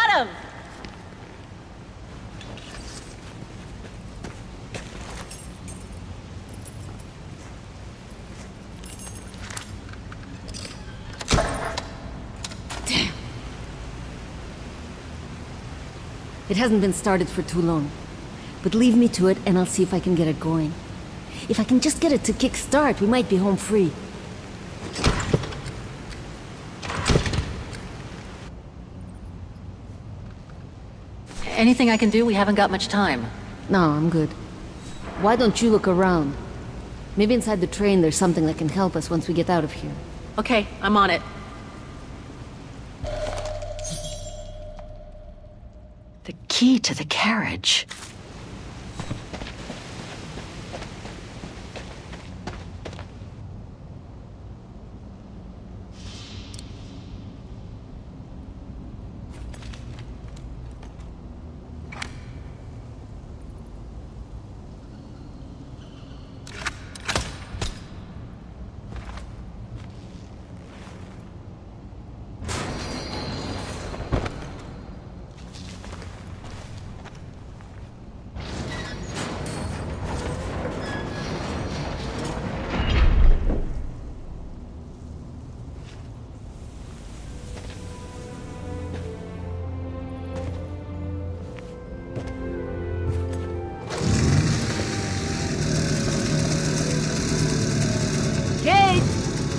got him! Damn. It hasn't been started for too long. But leave me to it and I'll see if I can get it going. If I can just get it to kick-start, we might be home free. Anything I can do? We haven't got much time. No, I'm good. Why don't you look around? Maybe inside the train there's something that can help us once we get out of here. Okay, I'm on it. The key to the carriage.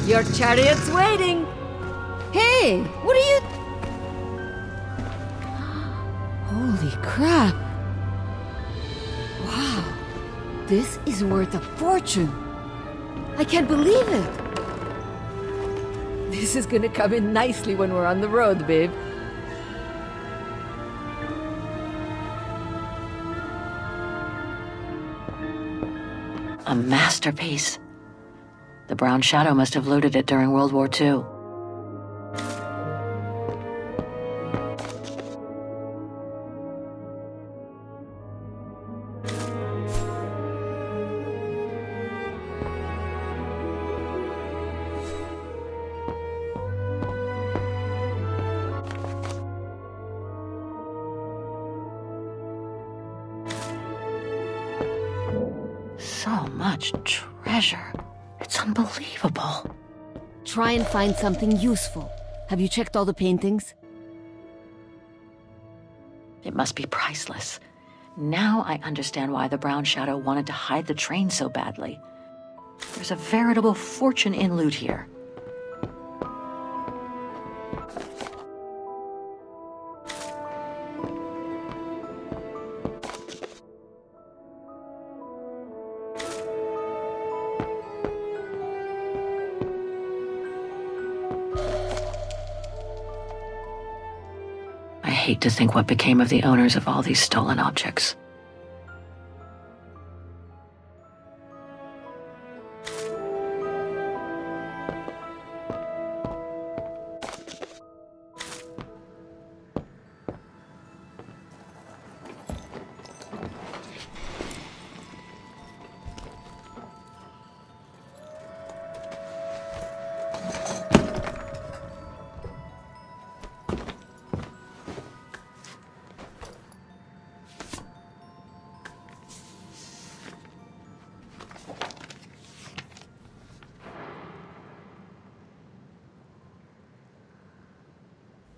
Your chariot's waiting! Hey, what are you... Holy crap! Wow, this is worth a fortune! I can't believe it! This is gonna come in nicely when we're on the road, babe. A masterpiece. The Brown Shadow must have looted it during World War II. So much treasure. It's unbelievable. Try and find something useful. Have you checked all the paintings? It must be priceless. Now I understand why the Brown Shadow wanted to hide the train so badly. There's a veritable fortune in loot here. I hate to think what became of the owners of all these stolen objects.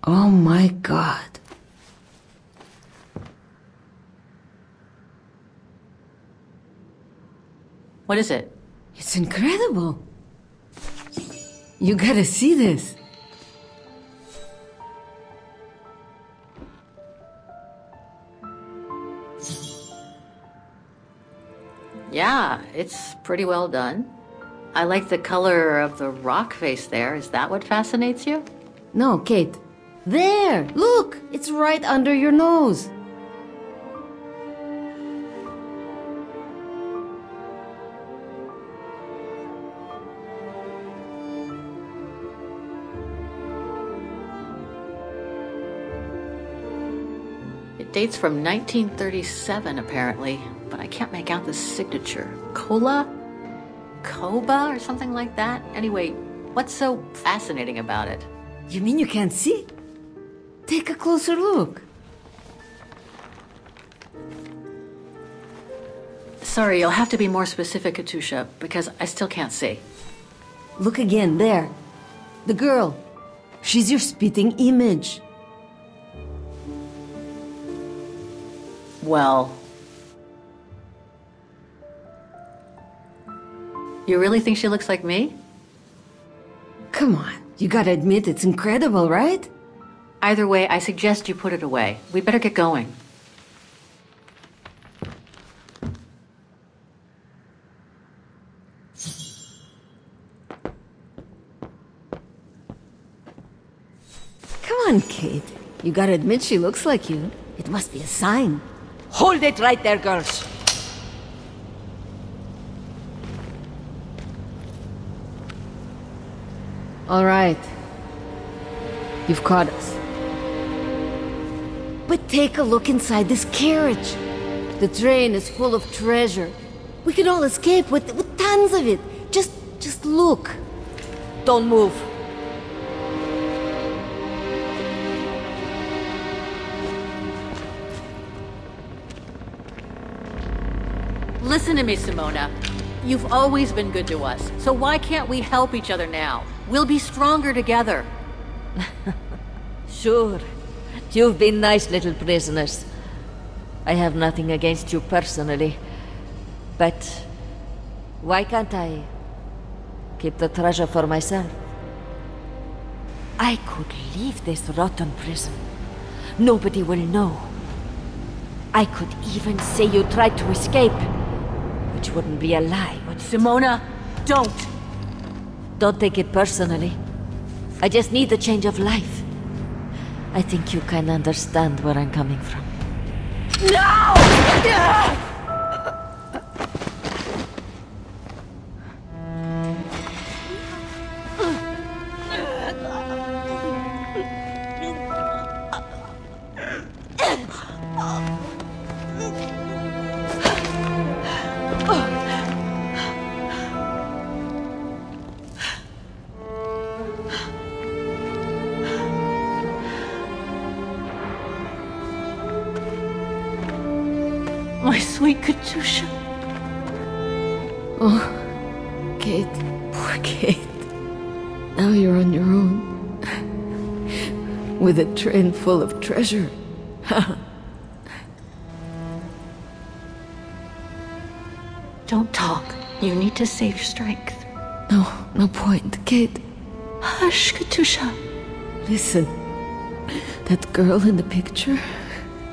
Oh my God. What is it? It's incredible. You gotta see this. Yeah, it's pretty well done. I like the color of the rock face there. Is that what fascinates you? No, Kate. There! Look! It's right under your nose. It dates from 1937, apparently, but I can't make out the signature. Cola? Koba or something like that? Anyway, what's so fascinating about it? You mean you can't see? take a closer look. Sorry, you'll have to be more specific, Katusha, because I still can't see. Look again, there. The girl. She's your spitting image. Well... You really think she looks like me? Come on, you gotta admit it's incredible, right? Either way, I suggest you put it away. We'd better get going. Come on, Kate. You gotta admit she looks like you. It must be a sign. Hold it right there, girls. All right. You've caught us. But take a look inside this carriage. The train is full of treasure. We can all escape with tons of it. Just look. Don't move. Listen to me, Simona. You've always been good to us, so why can't we help each other now? We'll be stronger together. Sure. You've been nice little prisoners. I have nothing against you personally. But why can't I keep the treasure for myself? I could leave this rotten prison. Nobody will know. I could even say you tried to escape, which wouldn't be a lie, would it? Simona, don't! Don't take it personally. I just need a change of life. I think you can understand where I'm coming from. No! My sweet Katusha. Oh, Kate. Poor Kate. Now you're on your own. With a train full of treasure. Don't talk. You need to save your strength. No point, Kate. Hush, Katusha. Listen. That girl in the picture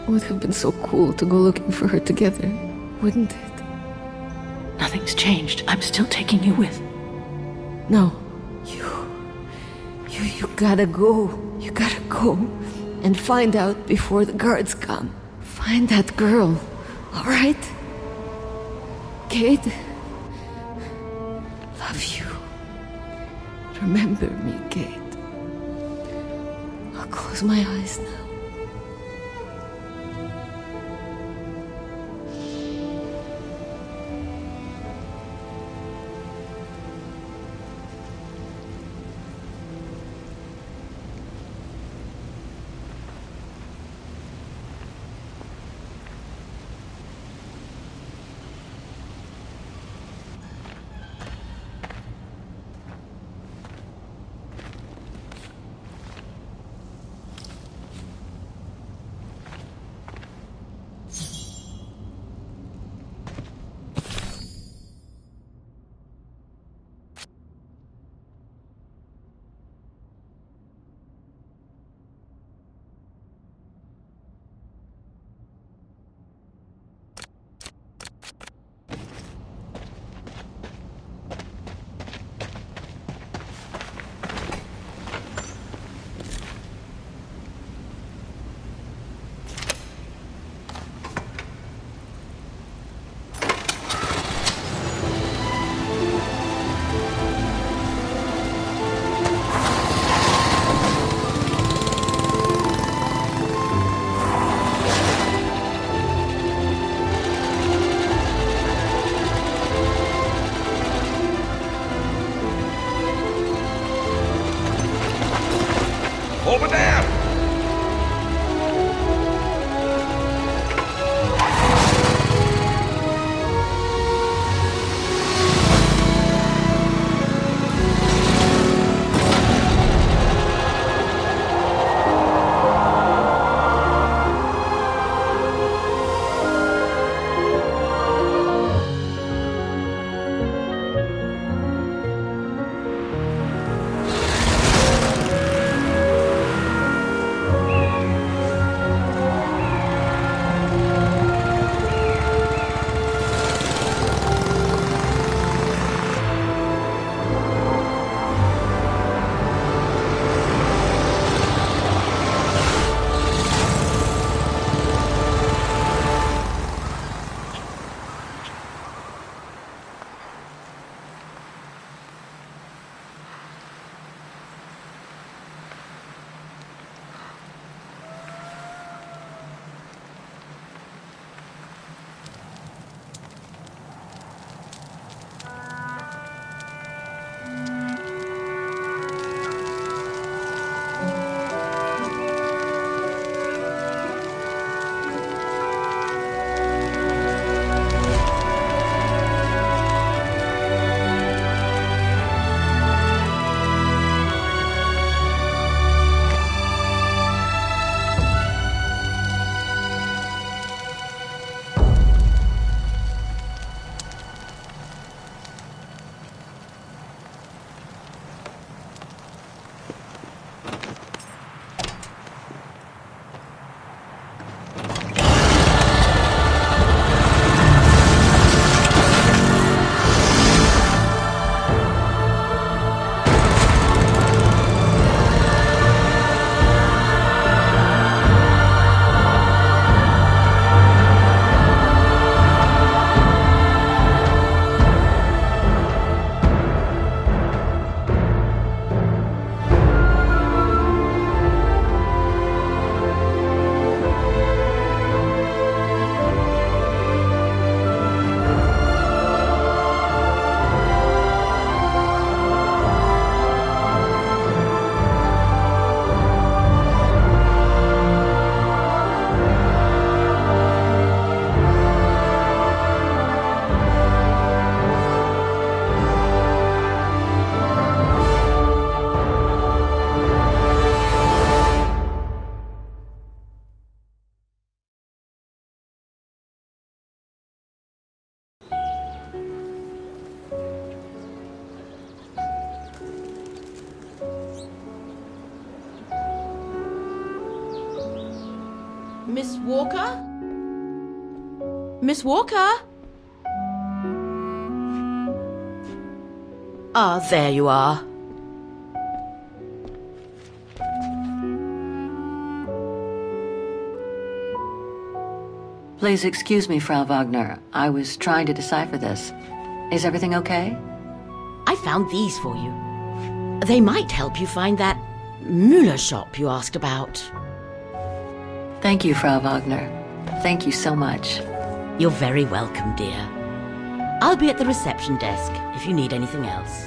would have been so cool to go looking for her together, wouldn't it? Nothing's changed. I'm still taking you with. No. You gotta go. You gotta go. And find out before the guards come. Find that girl. Alright? Kate? Love you. Remember me, Kate. I'll close my eyes now. Miss Walker? Miss Walker? Ah, there you are. Please excuse me, Frau Wagner. I was trying to decipher this. Is everything okay? I found these for you. They might help you find that Müller shop you asked about. Thank you, Frau Wagner. Thank you so much. You're very welcome, dear. I'll be at the reception desk if you need anything else.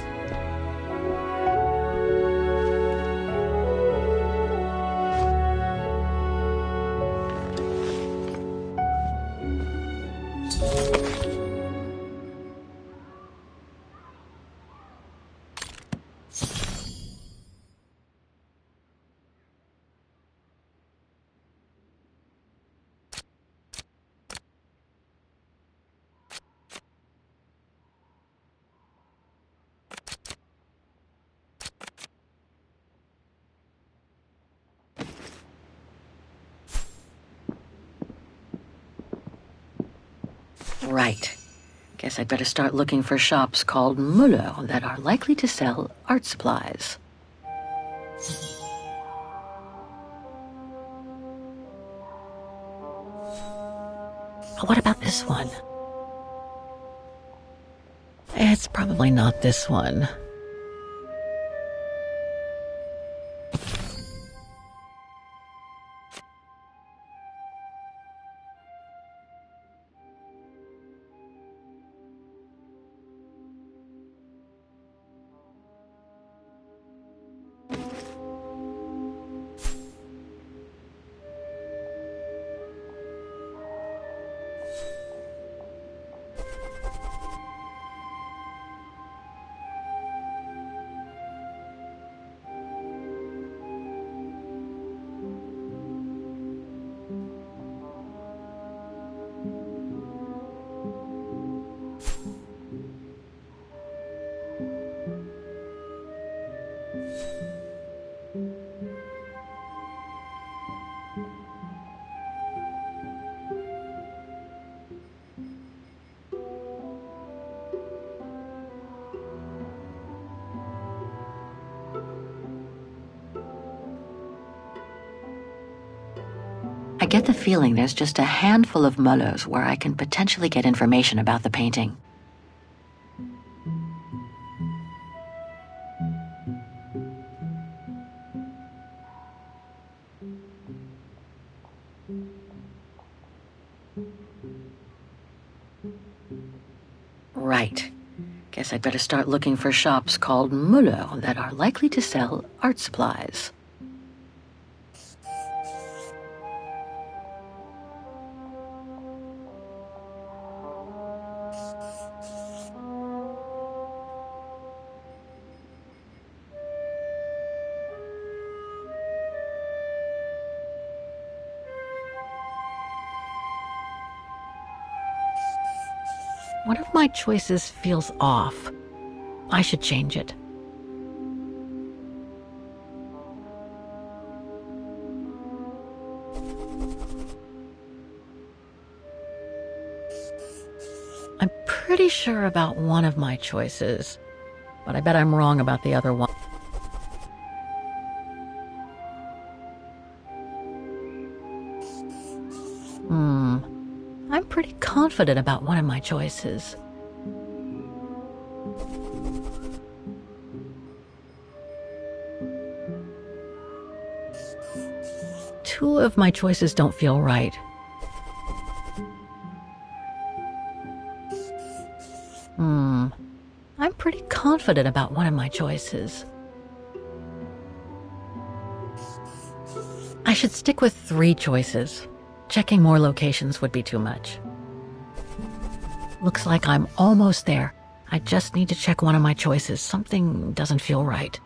Right. Guess I'd better start looking for shops called Müller that are likely to sell art supplies. What about this one? It's probably not this one. I get the feeling there's just a handful of Müllers where I can potentially get information about the painting. Right. Guess I'd better start looking for shops called Müller that are likely to sell art supplies. One of my choices feels off. I should change it. I'm pretty sure about one of my choices, but I bet I'm wrong about the other one. I'm pretty confident about one of my choices. Two of my choices don't feel right. I'm pretty confident about one of my choices. I should stick with 3 choices. Checking more locations would be too much. Looks like I'm almost there. I just need to check one of my choices. Something doesn't feel right.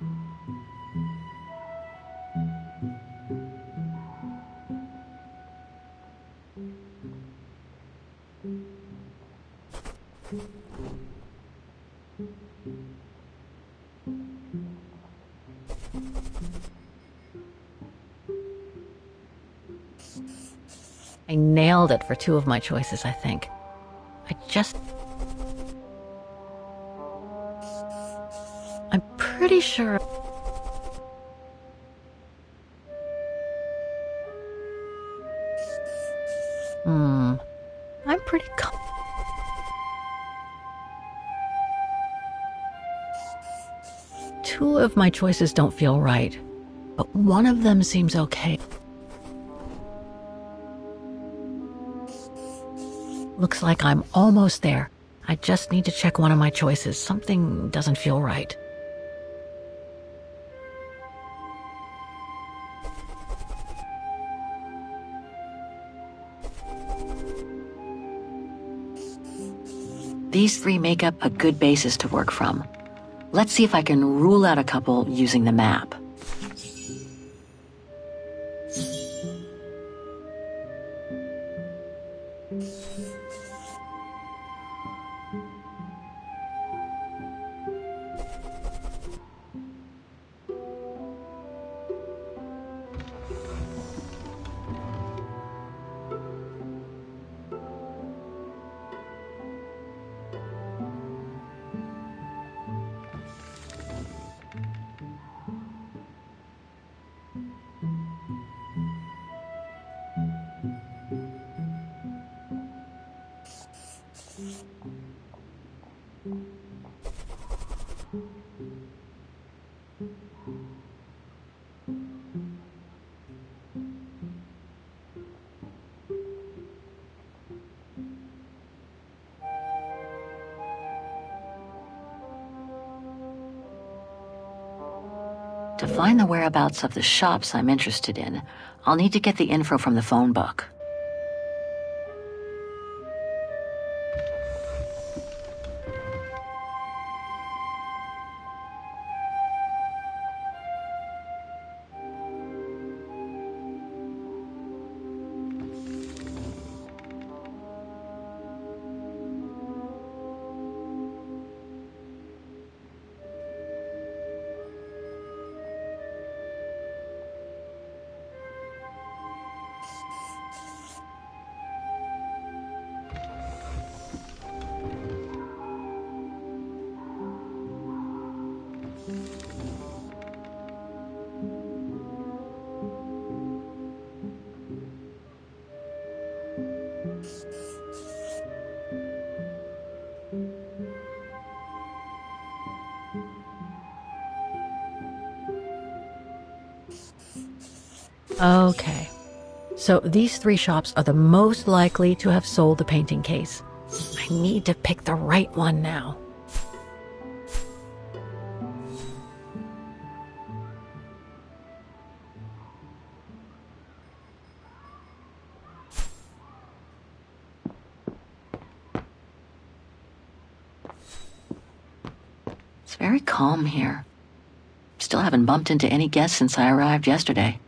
I nailed it for 2 of my choices, I think. I'm pretty sure... I'm pretty 2 of my choices don't feel right, but one of them seems okay. Looks like I'm almost there. I just need to check one of my choices. Something doesn't feel right. These 3 make up a good basis to work from. Let's see if I can rule out a couple using the map. To find the whereabouts of the shops I'm interested in, I'll need to get the info from the phone book. Okay, so these 3 shops are the most likely to have sold the painting case. I need to pick the right one now. It's very calm here. Still haven't bumped into any guests since I arrived yesterday.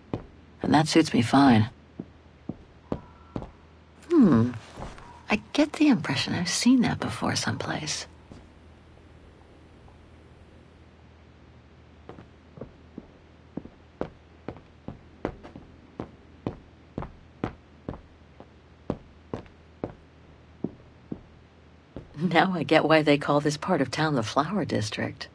And that suits me fine. I get the impression I've seen that before someplace. Now I get why they call this part of town the Flower District.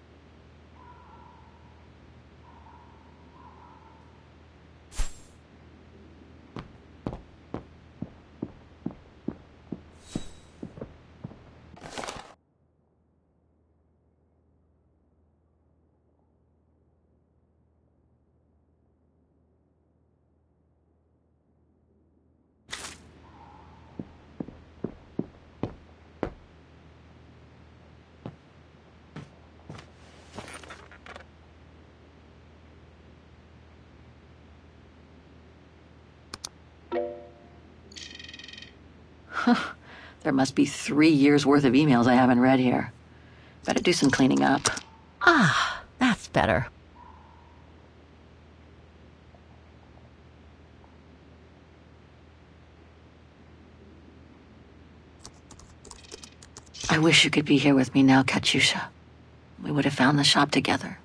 There must be 3 years' worth of emails I haven't read here. Better do some cleaning up. Ah, that's better. I wish you could be here with me now, Katyusha. We would have found the shop together.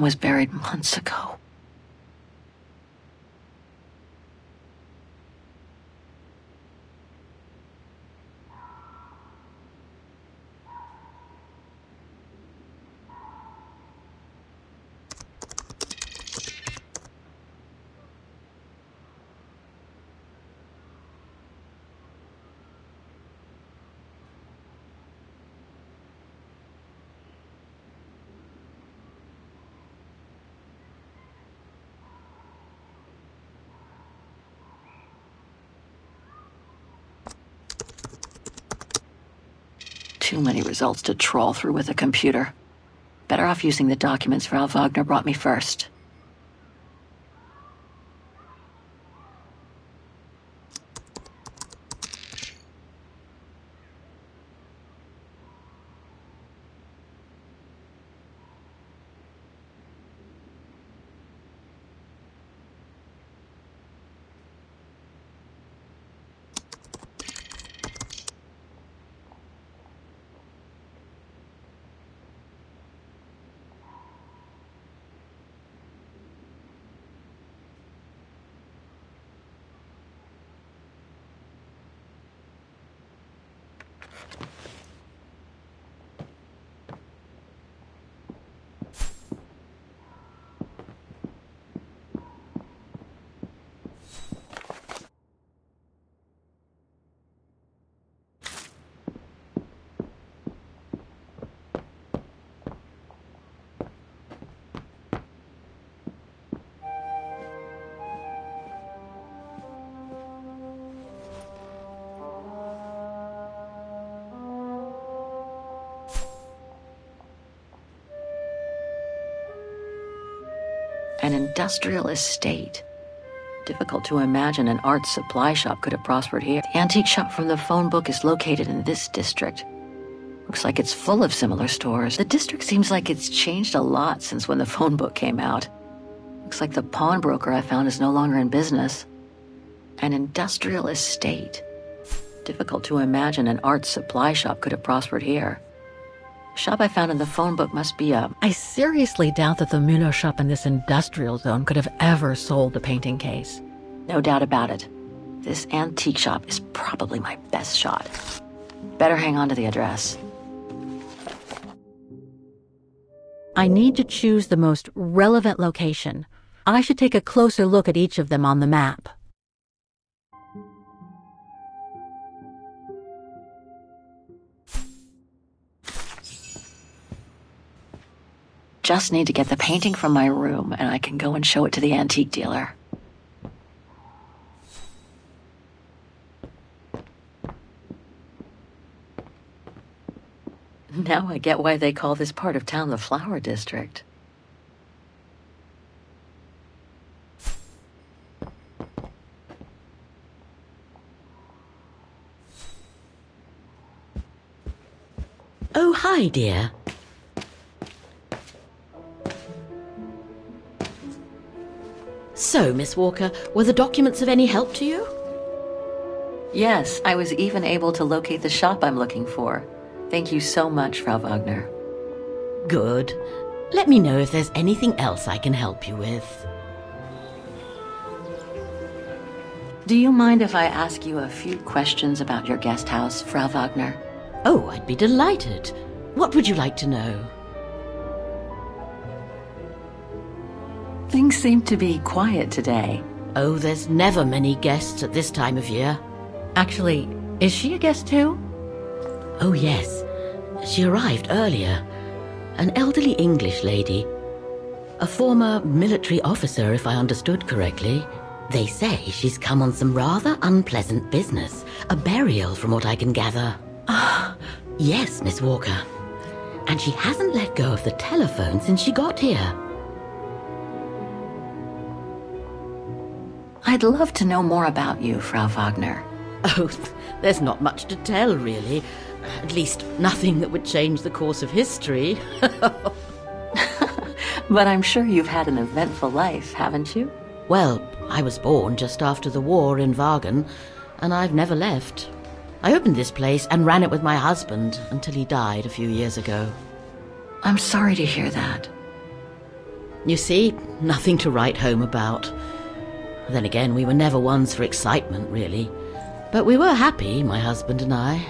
was buried months ago. Too many results to trawl through with a computer. Better off using the documents Frau Wagner brought me first. An industrial estate. Difficult to imagine an art supply shop could have prospered here. The antique shop from the phone book is located in this district. Looks like it's full of similar stores. The district seems like it's changed a lot since when the phone book came out. Looks like the pawnbroker I found is no longer in business. An industrial estate. Difficult to imagine an art supply shop could have prospered here. The shop I found in the phone book must be a... I seriously doubt that the Müller shop in this industrial zone could have ever sold the painting case. No doubt about it. This antique shop is probably my best shot. Better hang on to the address. I need to choose the most relevant location. I should take a closer look at each of them on the map. Just need to get the painting from my room, and I can go and show it to the antique dealer. Now I get why they call this part of town the Flower District. Oh, hi, dear. So, Miss Walker, were the documents of any help to you? Yes, I was even able to locate the shop I'm looking for. Thank you so much, Frau Wagner. Good. Let me know if there's anything else I can help you with. Do you mind if I ask you a few questions about your guest house, Frau Wagner? Oh, I'd be delighted. What would you like to know? Things seem to be quiet today. Oh, there's never many guests at this time of year. Actually, is she a guest too? Oh, yes. She arrived earlier. An elderly English lady. A former military officer, if I understood correctly. They say she's come on some rather unpleasant business. A burial, from what I can gather. Yes, Miss Walker. And she hasn't let go of the telephone since she got here. I'd love to know more about you, Frau Wagner. Oh, there's not much to tell, really. At least nothing that would change the course of history. But I'm sure you've had an eventful life, haven't you? Well, I was born just after the war in Wagen, and I've never left. I opened this place and ran it with my husband until he died a few years ago. I'm sorry to hear that. You see, nothing to write home about. Then again, we were never ones for excitement, really. But we were happy, my husband and I.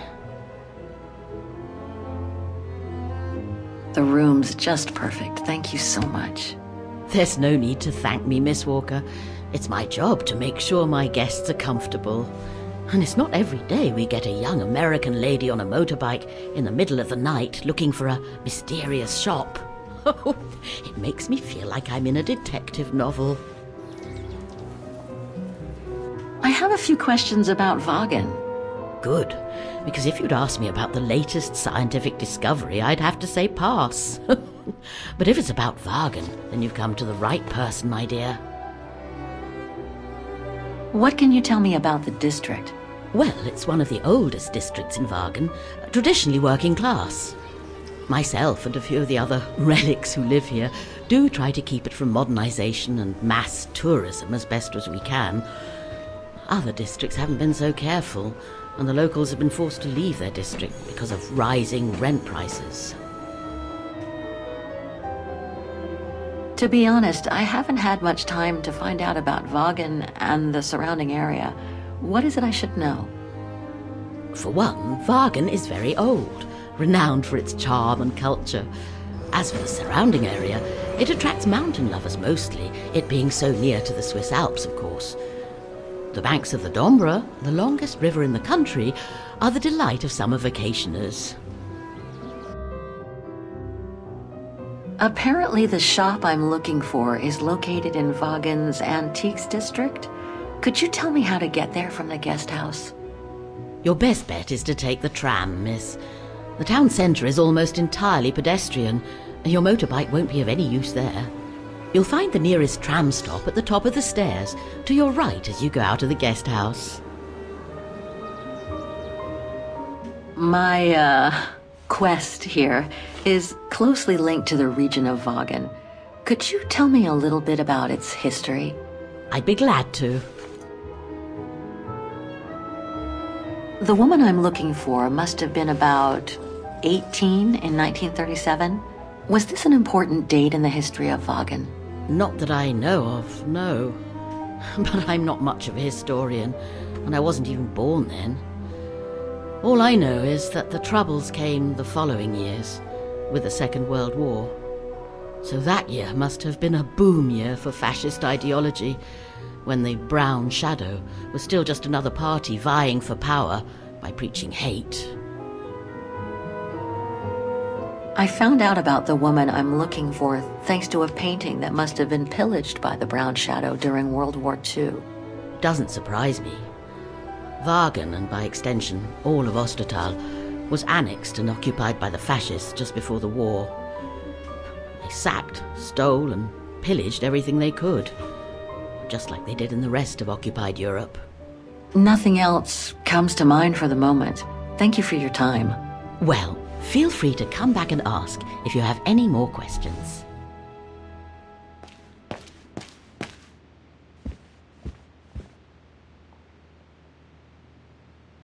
The room's just perfect. Thank you so much. There's no need to thank me, Miss Walker. It's my job to make sure my guests are comfortable. And it's not every day we get a young American lady on a motorbike in the middle of the night looking for a mysterious shop. It makes me feel like I'm in a detective novel. I have a few questions about Vagan. Good, because if you'd asked me about the latest scientific discovery, I'd have to say pass. But if it's about Vagan, then you've come to the right person, my dear. What can you tell me about the district? Well, it's one of the oldest districts in Vagan, traditionally working class. Myself and a few of the other relics who live here do try to keep it from modernization and mass tourism as best as we can. Other districts haven't been so careful, and the locals have been forced to leave their district because of rising rent prices. To be honest, I haven't had much time to find out about Vagan and the surrounding area. What is it I should know? For one, Vagan is very old, renowned for its charm and culture. As for the surrounding area, it attracts mountain lovers mostly, it being so near to the Swiss Alps, of course. The banks of the Dombra, the longest river in the country, are the delight of summer vacationers. Apparently the shop I'm looking for is located in Vagan's Antiques district. Could you tell me how to get there from the guest house? Your best bet is to take the tram, miss. The town centre is almost entirely pedestrian, and your motorbike won't be of any use there. You'll find the nearest tram stop at the top of the stairs, to your right as you go out of the guest house. My, quest here is closely linked to the region of Vagan. Could you tell me a little bit about its history? I'd be glad to. The woman I'm looking for must have been about 18 in 1937. Was this an important date in the history of Vagan? Not that I know of, no. But I'm not much of a historian, and I wasn't even born then. All I know is that the Troubles came the following years, with the Second World War. So that year must have been a boom year for fascist ideology, when the Brown Shadow was still just another party vying for power by preaching hate. I found out about the woman I'm looking for thanks to a painting that must have been pillaged by the Brown Shadow during World War II. Doesn't surprise me. Vagan, and by extension all of Ostertal, was annexed and occupied by the fascists just before the war. They sacked, stole and pillaged everything they could, just like they did in the rest of occupied Europe. Nothing else comes to mind for the moment. Thank you for your time. Well, feel free to come back and ask if you have any more questions.